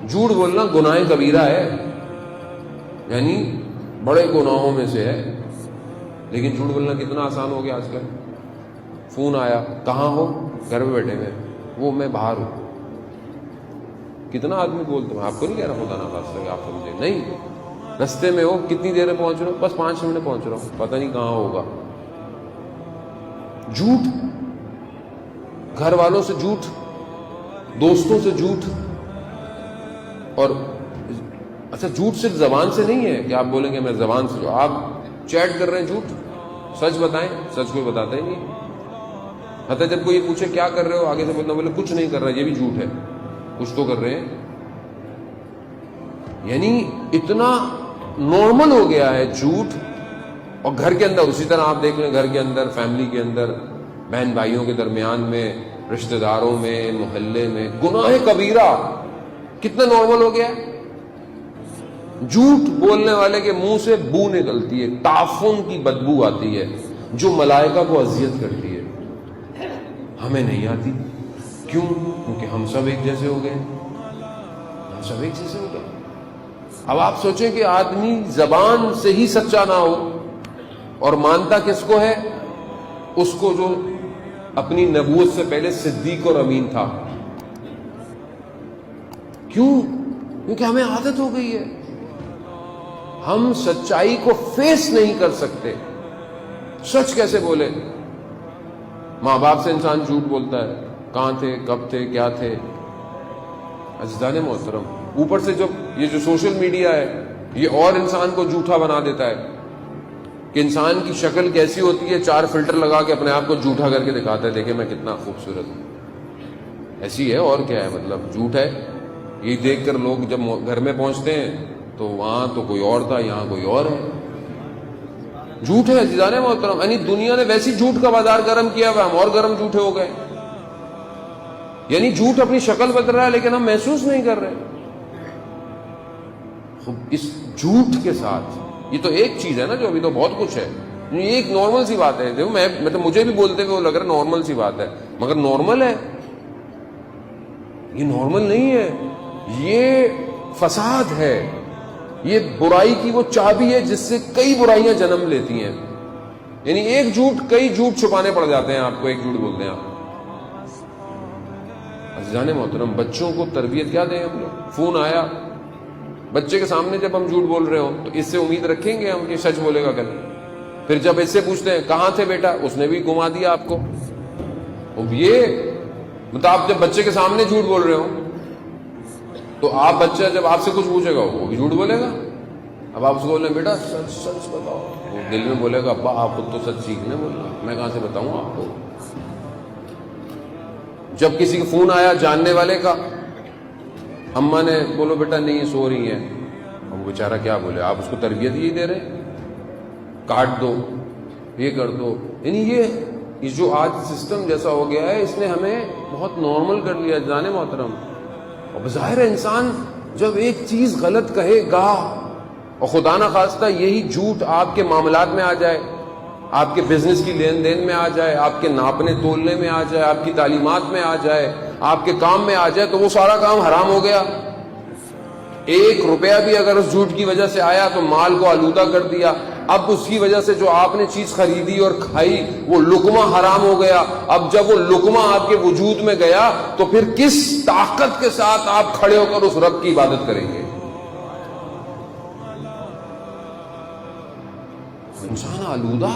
جھوٹ بولنا گناہ کبیرہ ہے، یعنی بڑے گناہوں میں سے ہے. لیکن جھوٹ بولنا کتنا آسان ہو گیا آج کل. فون آیا، کہاں ہو؟ گھر پہ بیٹھے ہوئے. وہ میں باہر ہوں. کتنا آدمی بولتے ہیں، آپ کو نہیں کہہ رہا خدا نہ خاصہ کہ آپ سمجھے، نہیں، رستے میں ہو، کتنی دیر میں پہنچ رہا ہوں؟ بس 5 منٹ میں پہنچ رہا ہوں، پتہ نہیں کہاں ہوگا. جھوٹ، گھر والوں سے جھوٹ، دوستوں سے جھوٹ. اور اچھا جھوٹ صرف زبان سے نہیں ہے کہ آپ بولیں گے میں زبان سے، آپ چیٹ کر رہے ہیں جھوٹ. سچ بتائیں، سچ کوئی بتاتا ہی نہیں. حتیٰ جب کوئی پوچھے کیا کر رہے ہو، آگے سے بولنا، بولے کچھ نہیں کر رہا، یہ بھی جھوٹ ہے، کچھ تو کر رہے ہیں. یعنی اتنا نارمل ہو گیا ہے جھوٹ. اور گھر کے اندر اسی طرح آپ دیکھ لیں، گھر کے اندر، فیملی کے اندر، بہن بھائیوں کے درمیان میں، رشتہ داروں میں، محلے میں، گناہ کبیرہ کتنا نارمل ہو گیا ہے. جھوٹ بولنے والے کے منہ سے بو نکلتی ہے، تعفن کی بدبو آتی ہے جو ملائکہ کو اذیت کرتی ہے. ہمیں نہیں آتی. کیوں؟ کیونکہ ہم سب ایک جیسے ہو گئے. ہم سب ایک جیسے ہو گئے. اب آپ سوچیں کہ آدمی زبان سے ہی سچا نہ ہو اور مانتا کس کو ہے؟ اس کو جو اپنی نبوت سے پہلے صدیق اور امین تھا. کیوں؟ کیونکہ ہمیں عادت ہو گئی ہے. ہم سچائی کو فیس نہیں کر سکتے. سچ کیسے بولے؟ ماں باپ سے انسان جھوٹ بولتا ہے، کہاں تھے، کب تھے، کیا تھے. عزیزان محترم، اوپر سے جب یہ جو سوشل میڈیا ہے یہ اور انسان کو جھوٹا بنا دیتا ہے کہ انسان کی شکل کیسی ہوتی ہے، 4 فلٹر لگا کے اپنے آپ کو جھوٹا کر کے دکھاتا ہے، دیکھیں میں کتنا خوبصورت ہوں. ایسی ہے اور کیا ہے، مطلب جھوٹ ہے. یہ دیکھ کر لوگ جب گھر میں پہنچتے ہیں تو وہاں تو کوئی اور تھا، یہاں کوئی اور ہے. جھوٹ ہے عزیزان محترم. یعنی دنیا نے ویسی جھوٹ کا بازار گرم کیا ہوا، ہم اور گرم جھوٹے ہو گئے. یعنی جھوٹ اپنی شکل بدل رہا ہے لیکن ہم محسوس نہیں کر رہے. اس جھوٹ کے ساتھ یہ تو ایک چیز ہے نا، جو ابھی تو بہت کچھ ہے. یہ ایک نارمل سی بات ہے. دیکھو میں مطلب مجھے بھی بولتے ہوئے وہ لگ رہا ہے نارمل سی بات ہے، مگر نارمل ہے یہ، نارمل نہیں ہے. یہ فساد ہے. یہ برائی کی وہ چابی ہے جس سے کئی برائیاں جنم لیتی ہیں. یعنی ایک جھوٹ کئی جھوٹ چھپانے پڑ جاتے ہیں آپ کو. ایک جھوٹ بولتے ہیں آپ. عزیزان محترم، بچوں کو تربیت کیا دیں ہم لوگ؟ فون آیا، بچے کے سامنے جب ہم جھوٹ بول رہے ہوں تو اس سے امید رکھیں گے ہم کہ سچ بولے گا کل. پھر جب اس سے پوچھتے ہیں کہاں تھے بیٹا، اس نے بھی گھما دیا آپ کو. یہ مطلب آپ جب بچے کے سامنے جھوٹ بول رہے ہو تو آپ بچہ جب آپ سے کچھ پوچھے گا وہ بھی جھوٹ بولے گا. اب آپ اس کو بول رہے ہیں بیٹا سچ سچ بتاؤ، وہ دل میں بولے گا ابا آپ خود تو سچ سیکھنے بول رہے ہیں، میں کہاں سے بتاؤں آپ کو. جب کسی کا فون آیا جاننے والے کا، اماں نے بولو بیٹا نہیں سو رہی ہیں، اب وہ بیچارہ کیا بولے، آپ اس کو تربیت ہی دے رہے ہیں، کاٹ دو، یہ کر دو. یعنی یہ جو آج سسٹم جیسا ہو گیا ہے اس نے ہمیں بہت نارمل کر لیا جانے محترم. اور بظاہر انسان جب ایک چیز غلط کہے گا اور خدا نہ خواستہ یہی جھوٹ آپ کے معاملات میں آ جائے، آپ کے بزنس کی لین دین میں آ جائے، آپ کے ناپنے تولنے میں آ جائے، آپ کی تعلیمات میں آ جائے، آپ کے کام میں آ جائے، تو وہ سارا کام حرام ہو گیا. 1 روپیہ بھی اگر اس جھوٹ کی وجہ سے آیا تو مال کو آلودہ کر دیا. اب اس کی وجہ سے جو آپ نے چیز خریدی اور کھائی وہ لقمہ حرام ہو گیا. اب جب وہ لقمہ آپ کے وجود میں گیا تو پھر کس طاقت کے ساتھ آپ کھڑے ہو کر اس رب کی عبادت کریں گے؟ انسان آلودہ